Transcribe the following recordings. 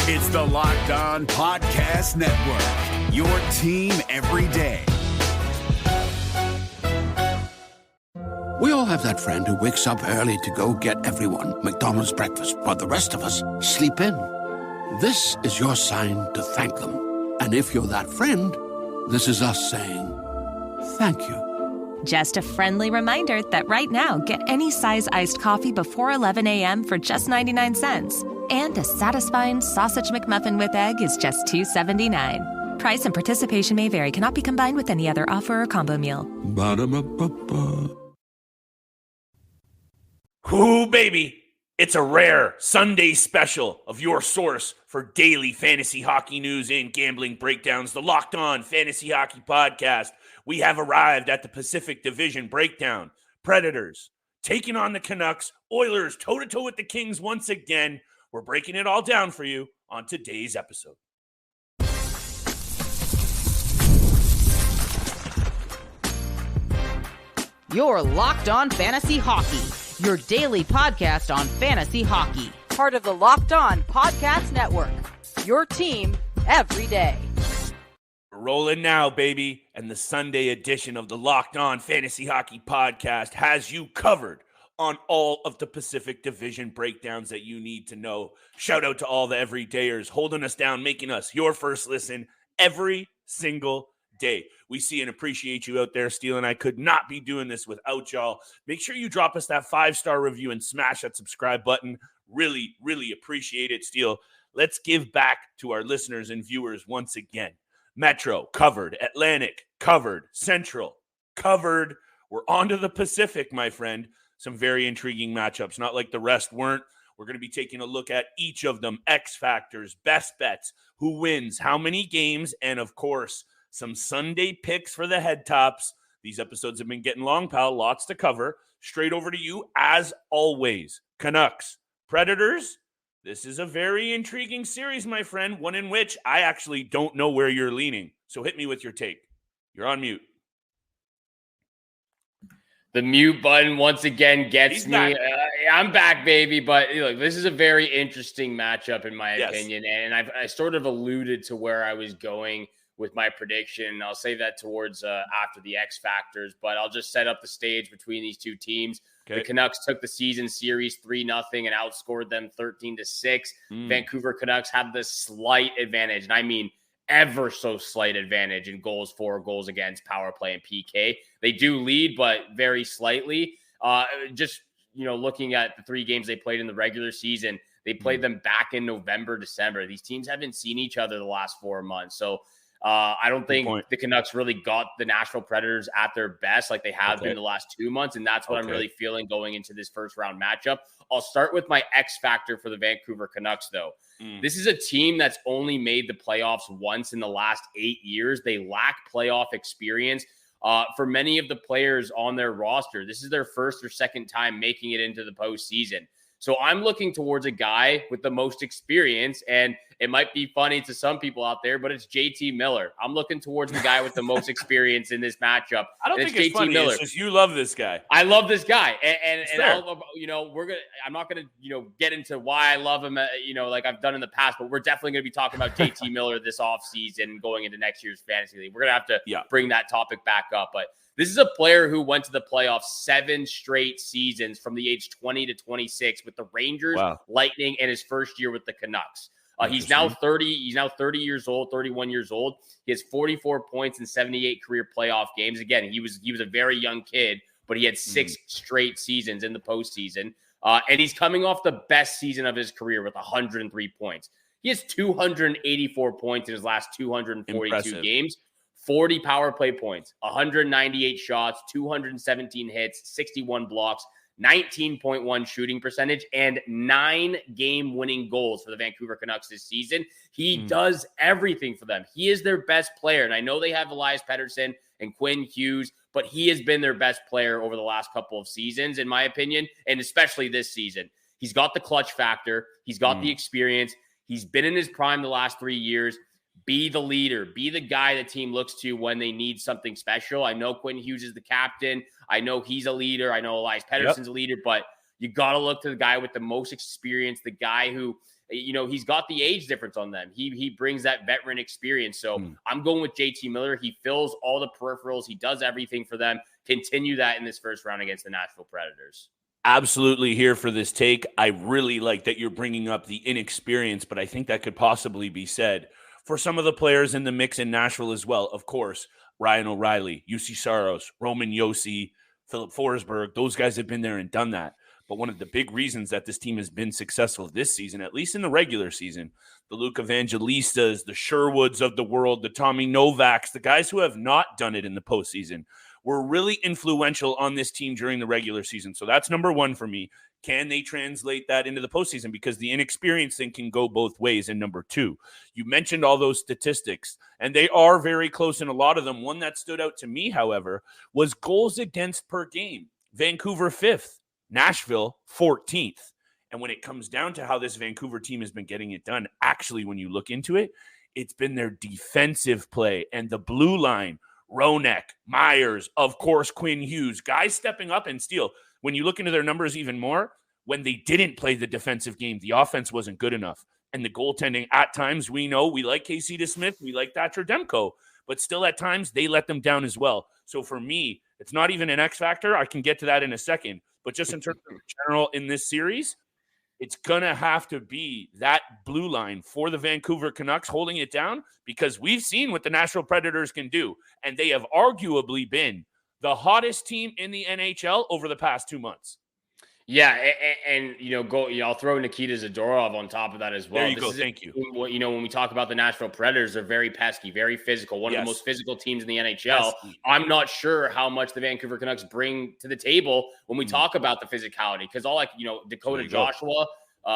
It's the Locked On Podcast Network, your team every day. We all have that friend who wakes up early to go get everyone McDonald's breakfast, while the rest of us sleep in. This is your sign to thank them. And if you're that friend, this is us saying thank you. Just a friendly reminder that right now, get any size iced coffee before 11 a.m. for just 99 cents. And a satisfying sausage McMuffin with egg is just $2.79. Price and participation may vary. Cannot be combined with any other offer or combo meal. Ba-da-ba-ba-ba. Ooh, baby. It's a rare Sunday special of your source for daily fantasy hockey news and gambling breakdowns, the Locked On Fantasy Hockey Podcast. We have arrived at the Pacific Division breakdown. Predators taking on the Canucks, Oilers toe-to-toe with the Kings once again. We're breaking it all down for you on today's episode. You're Locked On Fantasy Hockey, your daily podcast on fantasy hockey. Part of the Locked On Podcast Network, your team every day. We're rolling now, baby, and the Sunday edition of the Locked On Fantasy Hockey Podcast has you covered on all of the Pacific Division breakdowns that you need to know. Shout out to all the everydayers holding us down, making us your first listen every single day. We see and appreciate you out there. Steele and I could not be doing this without y'all. Make sure you drop us that 5-star review and smash that subscribe button. Really, really appreciate it, Steele. Let's give back to our listeners and viewers once again. Metro, covered. Atlantic, covered. Central, covered. We're on to the Pacific, my friend. Some very intriguing matchups, not like the rest weren't. We're going to be taking a look at each of them, X factors, best bets, who wins, how many games, and of course, some Sunday picks for the head tops. These episodes have been getting long, pal. Lots to cover. Straight over to you, as always. Canucks, Predators. This is a very intriguing series, my friend, one in which I actually don't know where you're leaning. So hit me with your take. You're on mute. The mute button once again gets me. I'm back, baby. But look, this is a very interesting matchup, in my opinion. And I sort of alluded to where I was going with my prediction. I'll say that towards after the X factors, but I'll just set up the stage between these two teams. Okay. The Canucks took the season series 3-0 and outscored them 13-6. Vancouver Canucks have the slight advantage, and I mean ever so slight advantage in goals for, goals against, power play, and PK. They do lead, but very slightly. Just looking at the 3 games they played in the regular season, they played them back in November, December. These teams haven't seen each other the last 4 months, so I don't think the Canucks really got the Nashville Predators at their best like they have been the last 2 months, and that's what I'm really feeling going into this first round matchup. I'll start with my X factor for the Vancouver Canucks, though. This is a team that's only made the playoffs once in the last 8 years. They lack playoff experience. For many of the players on their roster, this is their first or second time making it into the postseason. So I'm looking towards a guy with the most experience, and it might be funny to some people out there, but it's JT Miller. I'm looking towards the guy with the most experience in this matchup. I don't think it's funny. Miller. It's just you love this guy. I love this guy, and I'm not gonna get into why I love him, like I've done in the past, but we're definitely gonna be talking about JT Miller this offseason going into next year's fantasy league. We're gonna have to bring that topic back up, but this is a player who went to the playoffs 7 straight seasons from the age 20 to 26 with the Rangers, Lightning, and his first year with the Canucks. He's now 30. He's now 30 years old, 31 years old. He has 44 points in 78 career playoff games. Again, he was a very young kid, but he had 6 straight seasons in the postseason. And he's coming off the best season of his career with 103 points. He has 284 points in his last 242 games. 40 power play points, 198 shots, 217 hits, 61 blocks, 19.1 shooting percentage, and 9 game-winning goals for the Vancouver Canucks this season. He does everything for them. He is their best player, and I know they have Elias Pettersson and Quinn Hughes, but he has been their best player over the last couple of seasons, in my opinion, and especially this season. He's got the clutch factor. He's got the experience. He's been in his prime the last 3 years. Be the leader. Be the guy the team looks to when they need something special. I know Quinn Hughes is the captain. I know he's a leader. I know Elias Pettersson's a leader, but you got to look to the guy with the most experience, the guy who, he's got the age difference on them. He brings that veteran experience. So I'm going with JT Miller. He fills all the peripherals. He does everything for them. Continue that in this first round against the Nashville Predators. Absolutely here for this take. I really like that you're bringing up the inexperience, but I think that could possibly be said for some of the players in the mix in Nashville as well. Of course, Ryan O'Reilly, UC Saros, Roman Josi, Philip Forsberg, those guys have been there and done that. But one of the big reasons that this team has been successful this season, at least in the regular season, the Luke Evangelistas, the Sherwoods of the world, the Tommy Novaks, the guys who have not done it in the postseason, were really influential on this team during the regular season. So that's number one for me. Can they translate that into the postseason? Because the inexperience thing can go both ways. And number two, you mentioned all those statistics, and they are very close in a lot of them. One that stood out to me, however, was goals against per game. Vancouver 5th, Nashville 14th. And when it comes down to how this Vancouver team has been getting it done, actually, when you look into it, it's been their defensive play and the blue line. Ronek, Myers, of course, Quinn Hughes, guys stepping up and Steele. When you look into their numbers even more, when they didn't play the defensive game, the offense wasn't good enough. And the goaltending, at times, we know we like Casey DeSmith, we like Thatcher Demko, but still at times they let them down as well. So for me, it's not even an X factor. I can get to that in a second. But just in terms of general in this series, it's going to have to be that blue line for the Vancouver Canucks holding it down, because we've seen what the Nashville Predators can do, and they have arguably been the hottest team in the NHL over the past 2 months. Yeah, and I'll throw Nikita Zadorov on top of that as well. There you go. Thank you. When we talk about the Nashville Predators, they're very pesky, very physical, one of the most physical teams in the NHL. Pesky. I'm not sure how much the Vancouver Canucks bring to the table when we talk about the physicality, because Dakota Joshua,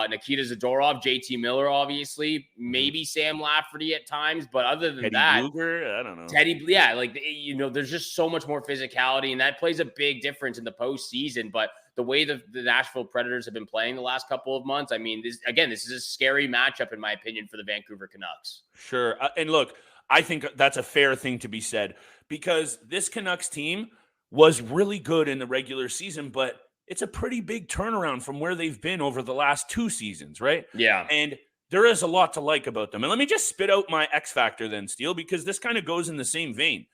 Nikita Zadorov, JT Miller, obviously, maybe Sam Lafferty at times, but other than that, Luger, I don't know. There's just so much more physicality, and that plays a big difference in the postseason. But the way the Nashville Predators have been playing the last couple of months, I mean, this is a scary matchup, in my opinion, for the Vancouver Canucks. Sure. And look, I think that's a fair thing to be said, because this Canucks team was really good in the regular season, but it's a pretty big turnaround from where they've been over the last 2 seasons, right? Yeah. And there is a lot to like about them. And let me just spit out my X factor then, Steele, because this kind of goes in the same vein.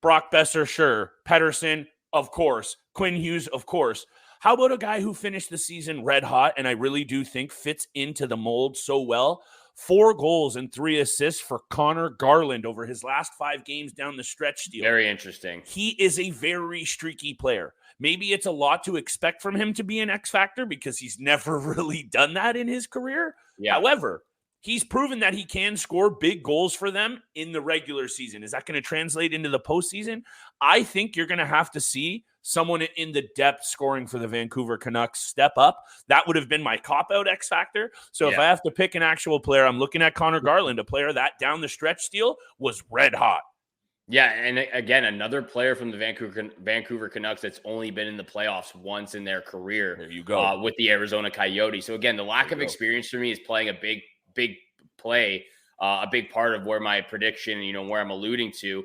Brock Besser, sure. Pettersson, of course. Quinn Hughes, of course. How about a guy who finished the season red hot, and I really do think fits into the mold so well? 4 goals and 3 assists for Connor Garland over his last 5 games down the stretch, Steele. Very interesting. He is a very streaky player. Maybe it's a lot to expect from him to be an X factor, because he's never really done that in his career. Yeah. However, he's proven that he can score big goals for them in the regular season. Is that going to translate into the postseason? I think you're going to have to see someone in the depth scoring for the Vancouver Canucks step up. That would have been my cop-out X factor. So if I have to pick an actual player, I'm looking at Connor Garland, a player that down the stretch, Steele, was red hot. Yeah, and again, another player from the Vancouver Canucks that's only been in the playoffs once in their career. There you go. With the Arizona Coyotes. So again, the lack of experience for me is playing a big play, a big part of where my prediction, where I'm alluding to.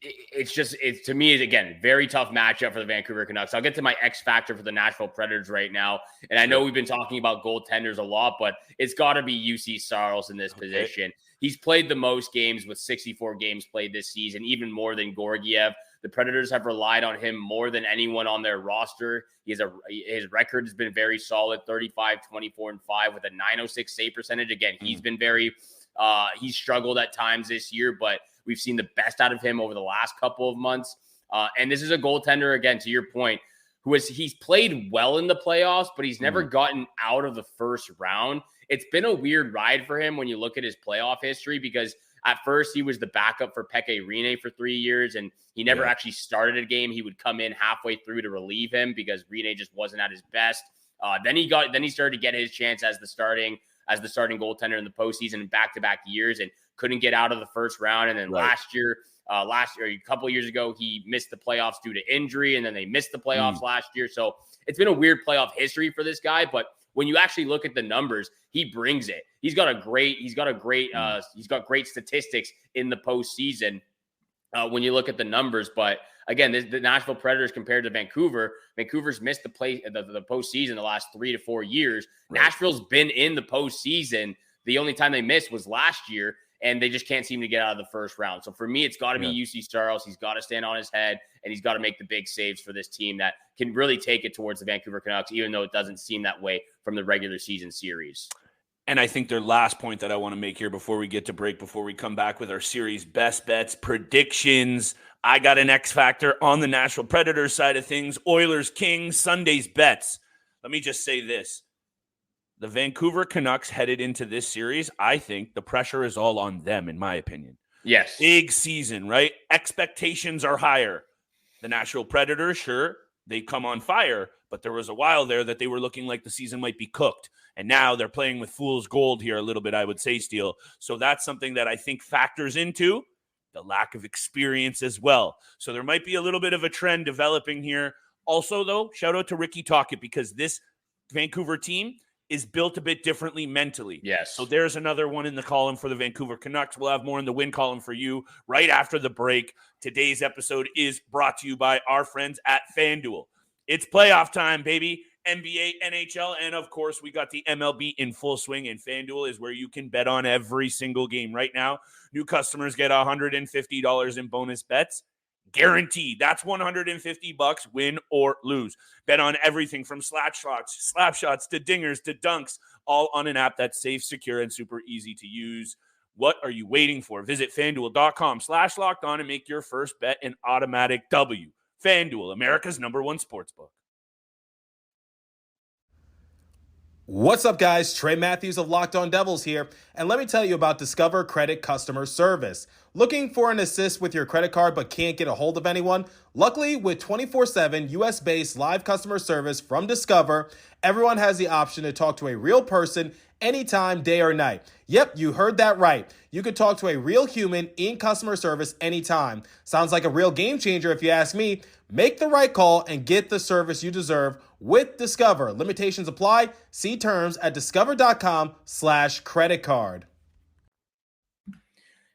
It's to me, again, very tough matchup for the Vancouver Canucks. I'll get to my X factor for the Nashville Predators right now. And I know we've been talking about goaltenders a lot, but it's got to be UC Saros in this position. He's played the most games with 64 games played this season, even more than Georgiev. The Predators have relied on him more than anyone on their roster. His record has been very solid, 35, 24, and 5 with a .906 save percentage. Again, he's been he's struggled at times this year, but we've seen the best out of him over the last couple of months. And this is a goaltender, again, to your point, he's played well in the playoffs, but he's never gotten out of the first round. It's been a weird ride for him when you look at his playoff history, because at first he was the backup for Pekka Rinne for 3 years, and he never actually started a game. He would come in halfway through to relieve him because Rinne just wasn't at his best. Then he started to get his chance as the starting goaltender in the postseason in back-to-back years, and couldn't get out of the first round. And then last year, a couple of years ago, he missed the playoffs due to injury, and then they missed the playoffs last year. So it's been a weird playoff history for this guy, but when you actually look at the numbers, he brings it. He's got great statistics in the postseason when you look at the numbers. But again, the Nashville Predators compared to Vancouver's missed the postseason the last 3 to 4 years. Right. Nashville's been in the postseason. The only time they missed was last year, and they just can't seem to get out of the first round. So for me, it's got to be UC Saros. He's got to stand on his head, and he's got to make the big saves for this team that can really take it towards the Vancouver Canucks, even though it doesn't seem that way from the regular season series. And I think their last point that I want to make here before we get to break, before we come back with our series best bets, predictions, I got an X factor on the Nashville Predators side of things. Oilers, Kings, Sunday's bets. Let me just say this. The Vancouver Canucks headed into this series, I think the pressure is all on them, in my opinion. Yes. Big season, right? Expectations are higher. The Nashville Predators, sure, they come on fire, but there was a while there that they were looking like the season might be cooked. And now they're playing with fool's gold here a little bit, I would say, Steele. So that's something that I think factors into the lack of experience as well. So there might be a little bit of a trend developing here. Also, though, shout out to Ricky Tocchet, because this Vancouver team is built a bit differently mentally. Yes. So there's another one in the column for the Vancouver Canucks. We'll have more in the win column for you right after the break. Today's episode is brought to you by our friends at FanDuel. It's playoff time, baby. NBA, NHL, and of course, we got the MLB in full swing, and FanDuel is where you can bet on every single game. Right now, new customers get $150 in bonus bets. Guaranteed. That's $150, win or lose. Bet on everything from slap shots to dingers to dunks, all on an app that's safe, secure, and super easy to use. What are you waiting for? Visit FanDuel.com/lockedon and make your first bet an automatic W. FanDuel, America's #1 sportsbook. What's up, guys? Trey Matthews of Locked On Devils here, and let me tell you about Discover Credit Customer Service. Looking for an assist with your credit card but can't get a hold of anyone? Luckily, with 24/7 US-based live customer service from Discover, everyone has the option to talk to a real person anytime, day or night. Yep, you heard that right. You can talk to a real human in customer service anytime. Sounds like a real game changer if you ask me. Make the right call and get the service you deserve with Discover. Limitations apply. See terms at discover.com/creditcard.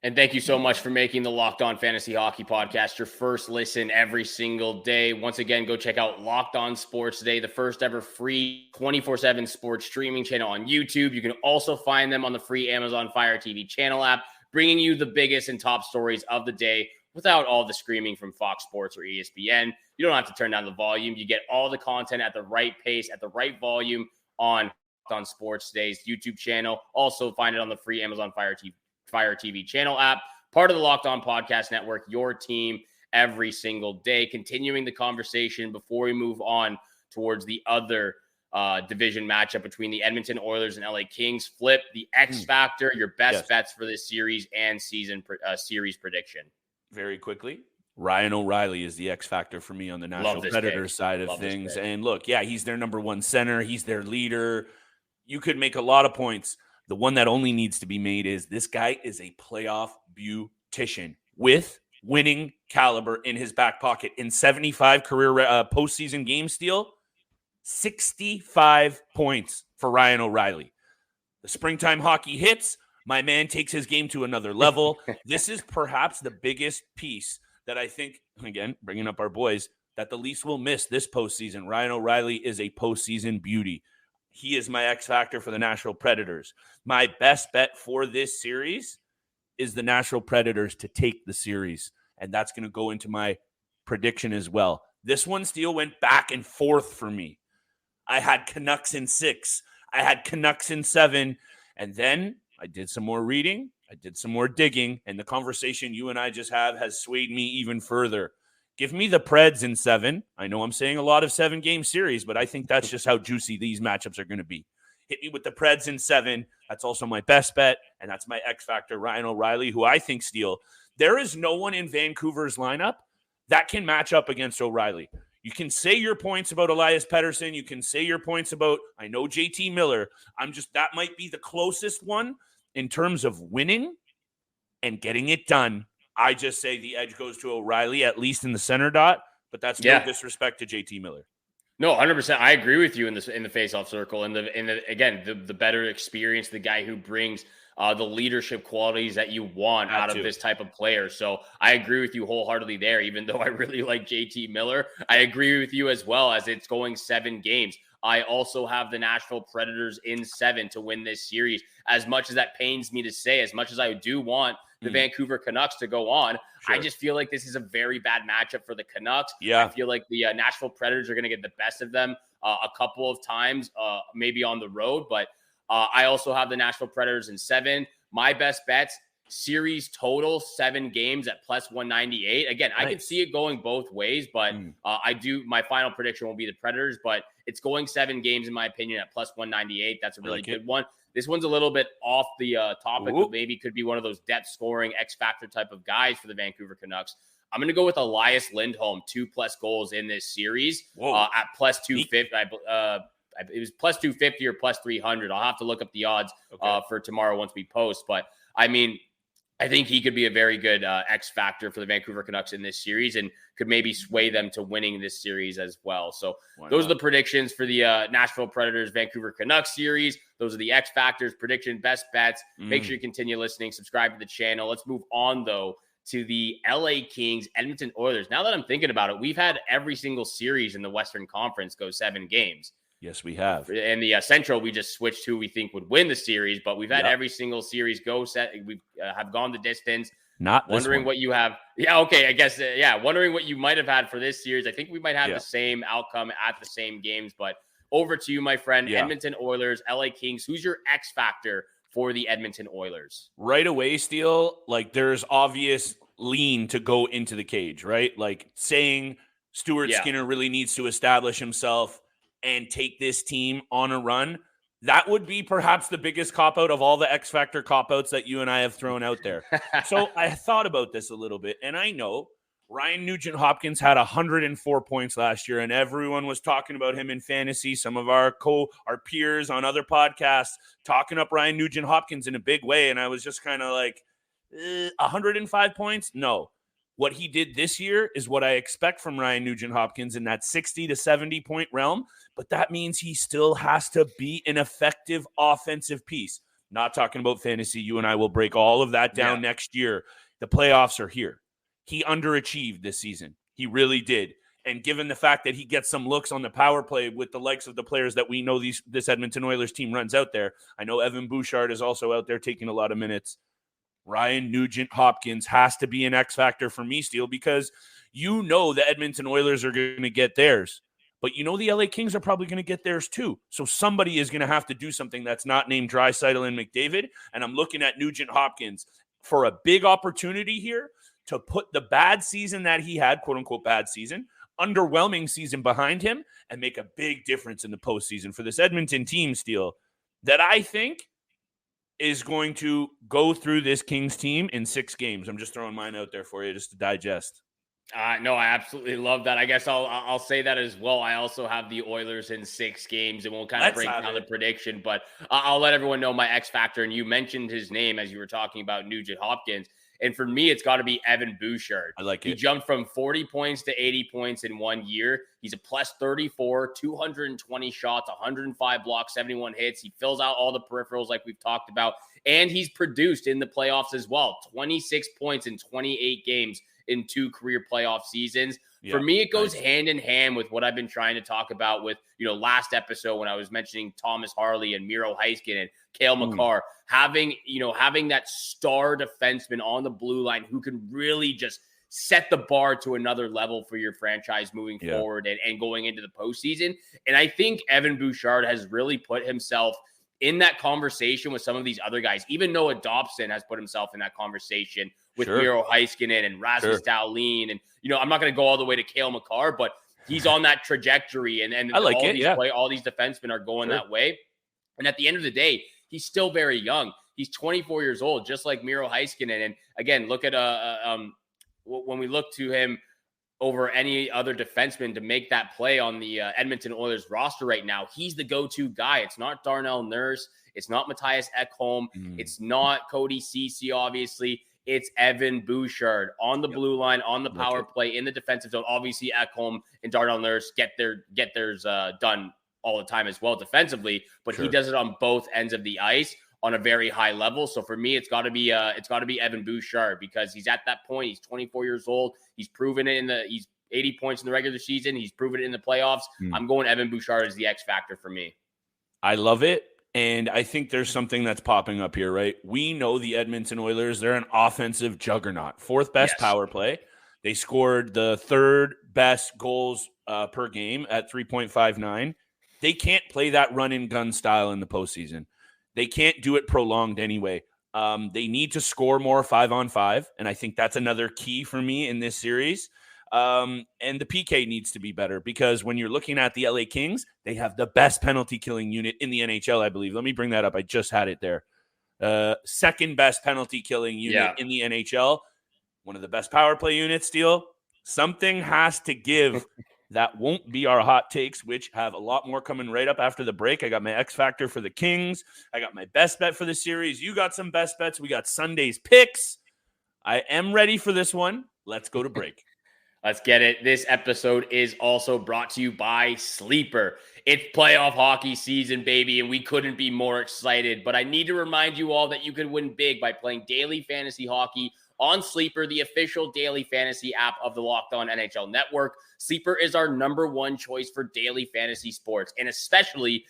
And thank you so much for making the Locked On Fantasy Hockey Podcast your first listen every single day. Once again, go check out Locked On Sports Today, the first ever free 24/7 sports streaming channel on YouTube. You can also find them on the free Amazon Fire TV channel app, bringing you the biggest and top stories of the day without all the screaming from Fox Sports or ESPN. You don't have to turn down the volume. You get all the content at the right pace, at the right volume on Sports Today's YouTube channel. Also find it on the free Amazon Fire TV channel app, part of the Locked On Podcast Network, your team every single day. Continuing the conversation before we move on towards the other division matchup between the Edmonton Oilers and L.A. Kings. Flip, the X Factor, your best bets for this series and season series prediction. Very quickly, Ryan O'Reilly is the X factor for me on the Nashville Predators side of things. And look, yeah, he's their #1 center. He's their leader. You could make a lot of points. The one that only needs to be made is this guy is a playoff beautician with winning caliber in his back pocket. In 75 career postseason games, Steele, 65 points for Ryan O'Reilly. The springtime hockey hits. My man takes his game to another level. This is perhaps the biggest piece that I think, again, bringing up our boys, that the Leafs will miss this postseason. Ryan O'Reilly is a postseason beauty. He is my X factor for the Nashville Predators. My best bet for this series is the Nashville Predators to take the series, and that's going to go into my prediction as well. This one, Steele, went back and forth for me. I had Canucks in 6. I had Canucks in 7, and then I did some more reading. I did some more digging, and the conversation you and I just have has swayed me even further. Give me the Preds in 7. I know I'm saying a lot of 7-game series, but I think that's just how juicy these matchups are going to be. Hit me with the Preds in 7. That's also my best bet, and that's my X factor, Ryan O'Reilly, who I think, Steele, there is no one in Vancouver's lineup that can match up against O'Reilly. You can say your points about Elias Pettersson. You can say your points about, I know, JT Miller. That might be the closest one in terms of winning and getting it done. I just say the edge goes to O'Reilly, at least in the center dot, but that's no disrespect to JT Miller. No, 100%. I agree with you in the face-off circle, and the better experience, the guy who brings the leadership qualities that you want out of this type of player. So I agree with you wholeheartedly there. Even though I really like JT Miller, I agree with you as well, as it's going 7 games. I also have the Nashville Predators in 7 to win this series. As much as that pains me to say, as much as I do want the Vancouver Canucks to go on, I just feel like this is a very bad matchup for the Canucks. I feel like the Nashville Predators are going to get the best of them a couple of times, maybe on the road. But I also have the Nashville Predators in 7. My best bets, series total 7 games at plus 198. Again, I can see it going both ways, but my final prediction will be the Predators, but it's going 7 games in my opinion at plus 198. That's a really good one. This one's a little bit off the topic, but maybe could be one of those depth scoring X factor type of guys for the Vancouver Canucks. I'm going to go with Elias Lindholm, 2+ goals in this series at plus 250. It was plus 250 or plus 300. I'll have to look up the odds for tomorrow once we post. But I mean, I think he could be a very good X factor for the Vancouver Canucks in this series and could maybe sway them to winning this series as well. So those are the predictions for the Nashville Predators Vancouver Canucks series. Those are the X factors, prediction, best bets. Make sure you continue listening, subscribe to the channel. Let's move on though to the L.A. Kings Edmonton Oilers. Now that I'm thinking about it, we've had every single series in the Western Conference go 7 games. Yes, we have. In the Central, we just switched who we think would win the series, but we've had every single series go set. We have gone the distance. Not wondering what you have. Yeah, okay, I guess. Wondering what you might have had for this series. I think we might have the same outcome at the same games, but over to you, my friend. Edmonton Oilers, LA Kings. Who's your X factor for the Edmonton Oilers? Right away, Steele, like there's obvious lean to go into the cage, right? Like saying Stuart Skinner really needs to establish himself and take this team on a run. That would be perhaps the biggest cop-out of all the X-Factor cop-outs that you and I have thrown out there. So I thought about this a little bit, and I know Ryan Nugent-Hopkins had 104 points last year, and everyone was talking about him in fantasy. Some of our peers on other podcasts talking up Ryan Nugent-Hopkins in a big way, and I was just kind of like, 105 points? No. What he did this year is what I expect from Ryan Nugent-Hopkins in that 60 to 70 point realm, but that means he still has to be an effective offensive piece. Not talking about fantasy. You and I will break all of that down next year. The playoffs are here. He underachieved this season. He really did. And given the fact that he gets some looks on the power play with the likes of the players that we know this Edmonton Oilers team runs out there, I know Evan Bouchard is also out there taking a lot of minutes. Ryan Nugent-Hopkins has to be an X factor for me, Steele, because you know the Edmonton Oilers are going to get theirs, but you know the LA Kings are probably going to get theirs too. So somebody is going to have to do something that's not named Draisaitl and McDavid, and I'm looking at Nugent-Hopkins for a big opportunity here to put the bad season that he had, quote-unquote bad season, underwhelming season behind him, and make a big difference in the postseason for this Edmonton team, Steele, that I think is going to go through this Kings team in 6 games. I'm just throwing mine out there for you just to digest. No, I absolutely love that. I guess I'll say that as well. I also have the Oilers in 6 games, and we'll kind of break down the prediction, but I'll let everyone know my X factor. And you mentioned his name as you were talking about Nugent-Hopkins. And for me, it's got to be Evan Bouchard. I like it. He jumped from 40 points to 80 points in 1 year. He's a plus 34, 220 shots, 105 blocks, 71 hits. He fills out all the peripherals like we've talked about. And he's produced in the playoffs as well. 26 points in 28 games in 2 career playoff seasons. For me, it goes hand in hand with what I've been trying to talk about with, last episode when I was mentioning Thomas Harley and Miro Heiskanen and Cale Makar, having that star defenseman on the blue line who can really just set the bar to another level for your franchise moving forward and going into the postseason. And I think Evan Bouchard has really put himself in that conversation with some of these other guys. Even Noah Dobson has put himself in that conversation with Miro Heiskanen and Rasmus Dahlin. And, I'm not going to go all the way to Cale Makar, but he's on that trajectory. And I like all these defensemen are going that way. And at the end of the day, he's still very young. He's 24 years old, just like Miro Heiskanen. And again, look at when we look to him over any other defenseman to make that play on the Edmonton Oilers roster right now, he's the go-to guy. It's not Darnell Nurse. It's not Matthias Ekholm. It's not Cody Ceci, obviously. it's Evan Bouchard on the blue line, on the power play, in the defensive zone. Obviously, Ekholm and Darnell Nurse get theirs done all the time as well defensively, but he does it on both ends of the ice on a very high level. So for me, it's got to be Evan Bouchard, because he's at that point. He's 24 years old. He's proven it he's 80 points in the regular season. He's proven it in the playoffs. I'm going Evan Bouchard as the X factor for me. I love it. And I think there's something that's popping up here, right? We know the Edmonton Oilers, they're an offensive juggernaut. Fourth best power play. They scored the third best goals per game at 3.59. They can't play that run-and-gun style in the postseason. They can't do it prolonged anyway. They need to score more 5-on-5, and I think that's another key for me in this series. And the PK needs to be better, because when you're looking at the LA Kings, they have the best penalty killing unit in the NHL, I believe. Let me bring that up. I just had it there. Second best penalty killing unit in the NHL. One of the best power play units, Steele. Something has to give. That won't be our hot takes, which have a lot more coming right up after the break. I got my X Factor for the Kings. I got my best bet for the series. You got some best bets. We got Sunday's picks. I am ready for this one. Let's go to break. Let's get it. This episode is also brought to you by Sleeper. It's playoff hockey season, baby, and we couldn't be more excited. But I need to remind you all that you can win big by playing daily fantasy hockey on Sleeper, the official daily fantasy app of the Locked On NHL Network. Sleeper is our number one choice for daily fantasy sports, and especially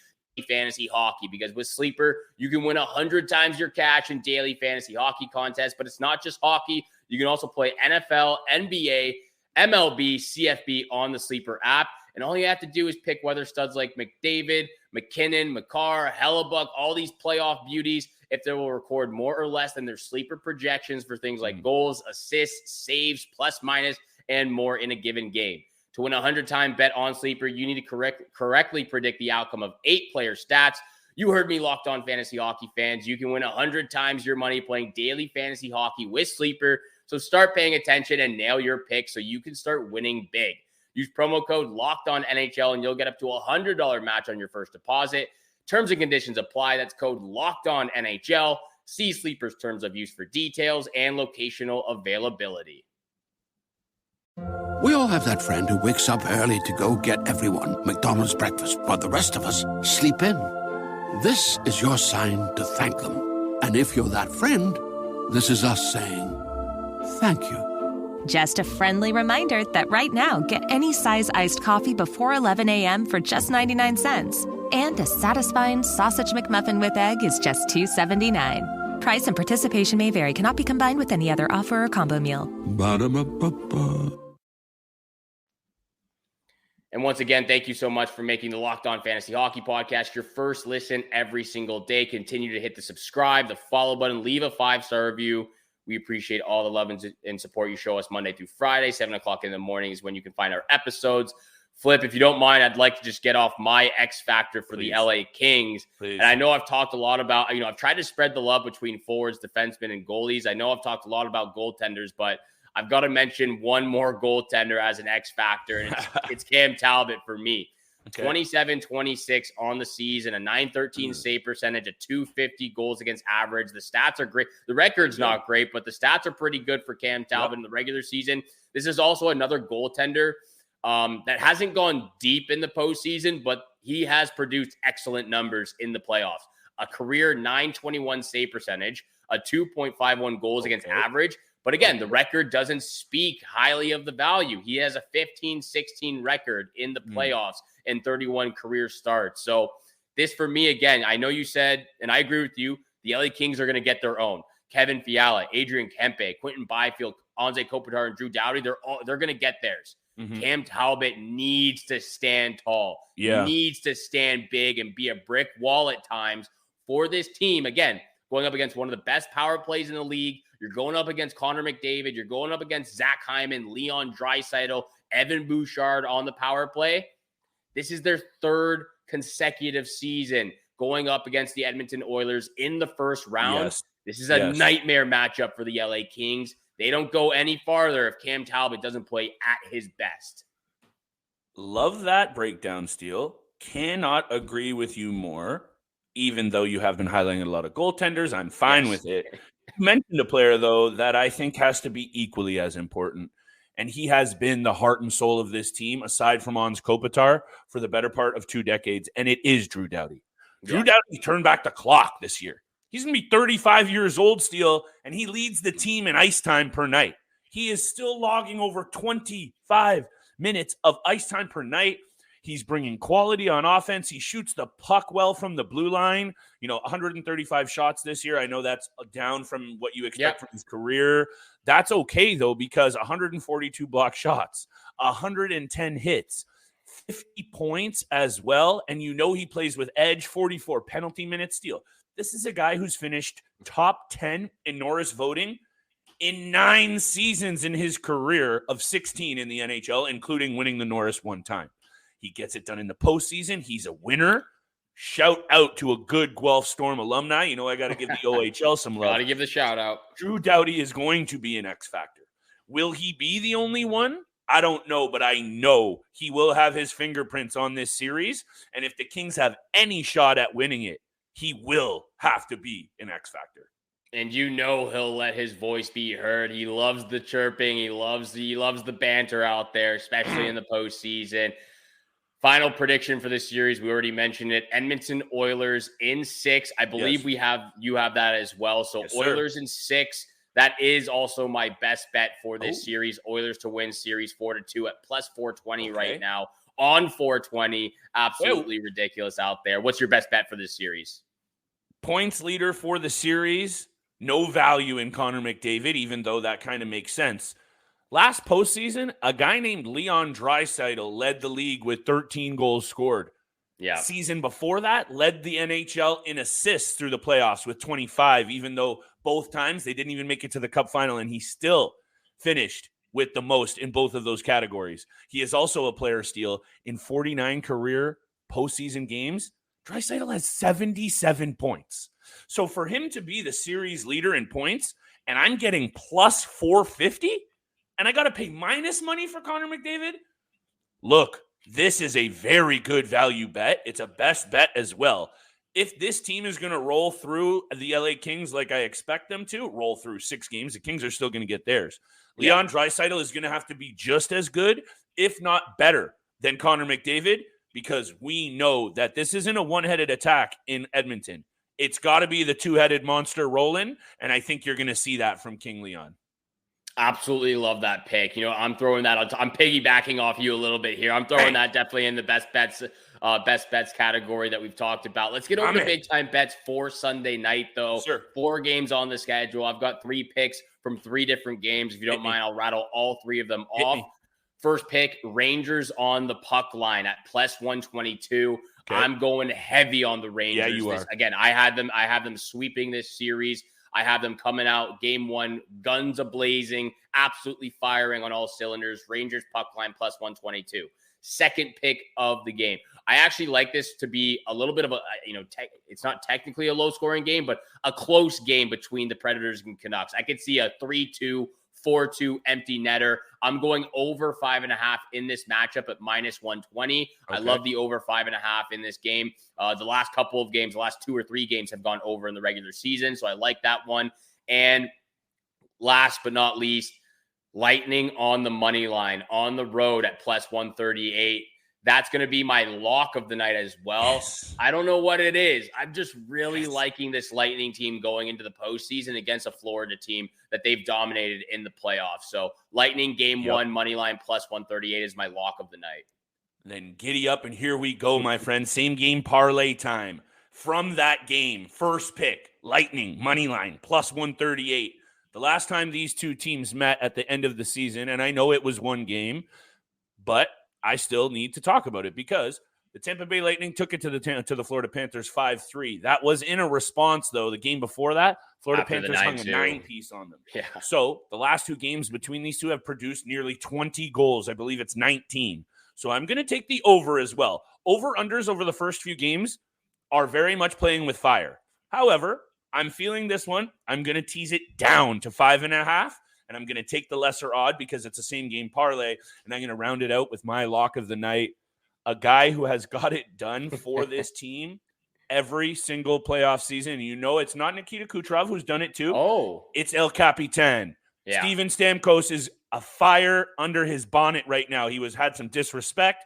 fantasy hockey, because with Sleeper, you can win 100 times your cash in daily fantasy hockey contests. But it's not just hockey. You can also play NFL, NBA, MLB, CFB on the Sleeper app. And all you have to do is pick whether studs like McDavid, McKinnon, McCarr, Hellebuck, all these playoff beauties, if they will record more or less than their sleeper projections for things like goals, assists, saves, plus minus, and more in a given game. To win a 100-time bet on Sleeper, you need to correctly predict the outcome of 8 player stats. You heard me, Locked On Fantasy Hockey fans. You can win 100 times your money playing daily fantasy hockey with Sleeper. So start paying attention and nail your pick so you can start winning big. Use promo code LOCKEDONNHL and you'll get up to a $100 match on your first deposit. Terms and conditions apply. That's code LOCKEDONNHL. See Sleeper's terms of use for details and locational availability. We all have that friend who wakes up early to go get everyone McDonald's breakfast, while the rest of us sleep in. This is your sign to thank them. And if you're that friend, this is us saying thank you. Just a friendly reminder that right now, get any size iced coffee before 11 a.m. for just 99 cents. And a satisfying sausage McMuffin with egg is just $2.79. Price and participation may vary. Cannot be combined with any other offer or combo meal. Ba-da-ba-ba-ba. And once again, thank you so much for making the Locked On Fantasy Hockey Podcast your first listen every single day. Continue to hit the subscribe, the follow button, leave a 5-star review. We appreciate all the love and support you show us Monday through Friday. 7 o'clock in the morning is when you can find our episodes. Flip, if you don't mind, I'd like to just get off my X factor for the LA Kings. And I know I've talked a lot about, I've tried to spread the love between forwards, defensemen, and goalies. I know I've talked a lot about goaltenders, but I've got to mention one more goaltender as an X factor, and it's Cam Talbot for me. Okay. 27-26 on the season, a .913 save percentage, a .250 goals against average. The stats are great. The record's not great, but the stats are pretty good for Cam Talbot in the regular season. This is also another goaltender that hasn't gone deep in the postseason, but he has produced excellent numbers in the playoffs. A career .921 save percentage, a 2.51 goals against average. But again, the record doesn't speak highly of the value. He has a 15-16 record in the playoffs and 31 career starts. So this for me, again, I know you said, and I agree with you, the LA Kings are going to get their own. Kevin Fiala, Adrian Kempe, Quentin Byfield, Anze Kopitar, and Drew Doughty, they're going to get theirs. Cam Talbot needs to stand tall. Needs to stand big and be a brick wall at times for this team. Again, going up against one of the best power plays in the league. You're going up against Connor McDavid. You're going up against Zach Hyman, Leon Draisaitl, Evan Bouchard on the power play. This is their third consecutive season going up against the Edmonton Oilers in the first round. This is a nightmare matchup for the LA Kings. They don't go any farther if Cam Talbot doesn't play at his best. Love that breakdown, Steele. Cannot agree with you more, even though you have been highlighting a lot of goaltenders. I'm fine with it. You mentioned a player, though, that I think has to be equally as important. And he has been the heart and soul of this team, aside from Ons Kopitar, for the better part of 2 decades, and it is Drew Doughty. Drew Doughty turned back the clock this year. He's going to be 35 years old, Steele, and he leads the team in ice time per night. He is still logging over 25 minutes of ice time per night. He's bringing quality on offense. He shoots the puck well from the blue line. 135 shots this year. I know that's down from what you expect from his career. That's okay, though, because 142 block shots, 110 hits, 50 points as well. And he plays with edge, 44 penalty minutes. Steele, this is a guy who's finished top 10 in Norris voting in 9 seasons in his career of 16 in the NHL, including winning the Norris one time. He gets it done in the postseason. He's a winner. Shout out to a good Guelph Storm alumni. I got to give the OHL some love. Got to give the shout out. Drew Doughty is going to be an X factor. Will he be the only one? I don't know, but I know he will have his fingerprints on this series. And if the Kings have any shot at winning it, he will have to be an X factor. And he'll let his voice be heard. He loves the chirping. He loves the banter out there, especially in the postseason. Final prediction for this series, we already mentioned it. Edmonton Oilers in 6. I believe you have that as well. So yes, Oilers in 6. That is also my best bet for this series. Oilers to win series 4-2 at plus 420 right now. On 420. Absolutely ridiculous out there. What's your best bet for this series? Points leader for the series. No value in Connor McDavid, even though that kind of makes sense. Last postseason, a guy named Leon Draisaitl led the league with 13 goals scored. Yeah. Season before that, led the NHL in assists through the playoffs with 25, even though both times they didn't even make it to the Cup final, and he still finished with the most in both of those categories. He is also a player, Steele, in 49 career postseason games. Draisaitl has 77 points. So for him to be the series leader in points, and I'm getting plus 450, and I got to pay minus money for Connor McDavid? Look, this is a very good value bet. It's a best bet as well. If this team is going to roll through the LA Kings like I expect them to, roll through 6 games, the Kings are still going to get theirs. Leon Draisaitl is going to have to be just as good, if not better, than Connor McDavid, because we know that this isn't a one-headed attack in Edmonton. It's got to be the two-headed monster rolling, and I think you're going to see that from King Leon. Absolutely love that pick. I'm throwing that on. I'm piggybacking off you a little bit here. I'm throwing that definitely in the best bets category that we've talked about. Let's get over to big time bets for Sunday night, though. Sure. 4 games on the schedule. I've got 3 picks from 3 different games. If you don't mind, I'll rattle all 3 of them off. First pick, Rangers on the puck line at plus 122. Okay. I'm going heavy on the Rangers. Yeah, you are. Again, I have them sweeping this series. I have them coming out game 1, guns a-blazing, absolutely firing on all cylinders. Rangers puck line plus 122. Second pick of the game. I actually like this to be a little bit of a, it's not technically a low-scoring game, but a close game between the Predators and Canucks. I could see a 3-2, 4-2 empty netter. I'm going over 5.5 in this matchup at minus 120. Okay. I love the over 5.5 in this game. The last couple of games, the last 2 or 3 games have gone over in the regular season. So I like that one. And last but not least, Lightning on the money line on the road at plus 138. That's going to be my lock of the night as well. Yes. I don't know what it is. I'm just really liking this Lightning team going into the postseason against a Florida team that they've dominated in the playoffs. So Lightning game 1, money line plus 138 is my lock of the night. Then giddy up and here we go, my friend. Same game parlay time. From that game, first pick, Lightning, money line, plus 138. The last time these 2 teams met at the end of the season, and I know it was 1 game, but I still need to talk about it because the Tampa Bay Lightning took it to the Florida Panthers 5-3. That was in a response, though. The game before that, Florida Panthers hung a 9-piece on them. Yeah. So the last 2 games between these 2 have produced nearly 20 goals. I believe it's 19. So I'm going to take the over as well. Over-unders over the first few games are very much playing with fire. However, I'm feeling this one. I'm going to tease it down to 5.5. And I'm going to take the lesser odd because it's a same game parlay. And I'm going to round it out with my lock of the night. A guy who has got it done for this team every single playoff season. You know it's not Nikita Kucherov who's done it too. Oh. It's El Capitan. Yeah. Steven Stamkos is a fire under his bonnet right now. He had some disrespect.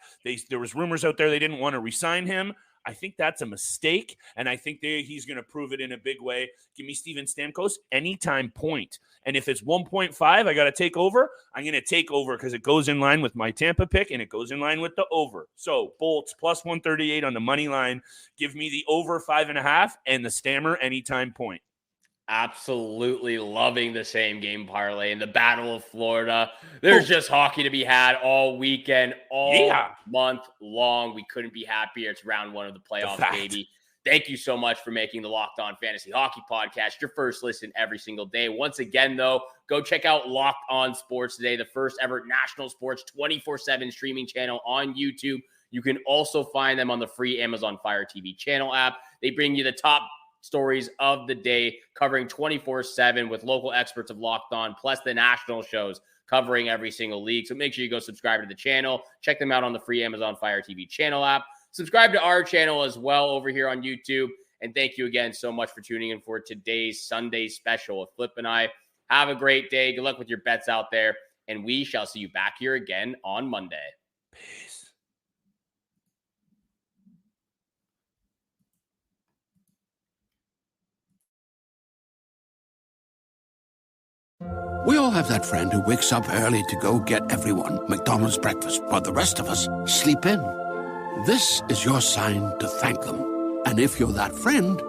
There was rumors out there they didn't want to re-sign him. I think that's a mistake, and I think he's going to prove it in a big way. Give me Steven Stamkos anytime point. And if it's 1.5, I got to take over. I'm going to take over because it goes in line with my Tampa pick, and it goes in line with the over. So Bolts plus 138 on the money line. Give me the over 5.5 and the Stammer anytime point. Absolutely loving the same game parlay in the Battle of Florida. There's just hockey to be had all weekend, all month long. We couldn't be happier. It's round one of the playoffs, baby. Thank you so much for making the Locked On Fantasy Hockey Podcast your first listen every single day. Once again, though, go check out Locked On Sports Today, the first ever national sports 24/7 streaming channel on YouTube. You can also find them on the free Amazon Fire TV channel app. They bring you the top stories of the day, covering 24/7 with local experts of Locked On, plus the national shows covering every single league. So make sure you go subscribe to the channel. Check them out on the free Amazon Fire TV channel app. Subscribe to our channel as well over here on YouTube. And thank you again so much for tuning in for today's Sunday special with Flip and I. Have a great day. Good luck with your bets out there. And we shall see you back here again on Monday. Peace. We all have that friend who wakes up early to go get everyone McDonald's breakfast while the rest of us sleep in. This is your sign to thank them. And if you're that friend,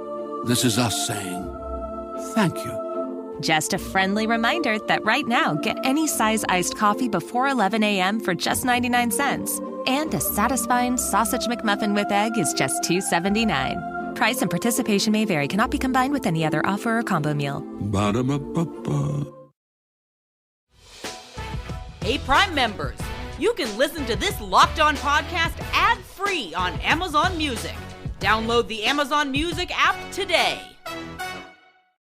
this is us saying thank you. Just a friendly reminder that right now, get any size iced coffee before 11 a.m. for just 99 cents. And a satisfying sausage McMuffin with egg is just $2.79. Price and participation may vary. Cannot be combined with any other offer or combo meal. Ba-da-ba-ba-ba. Hey, Prime members, you can listen to this Locked On podcast ad-free on Amazon Music. Download the Amazon Music app today.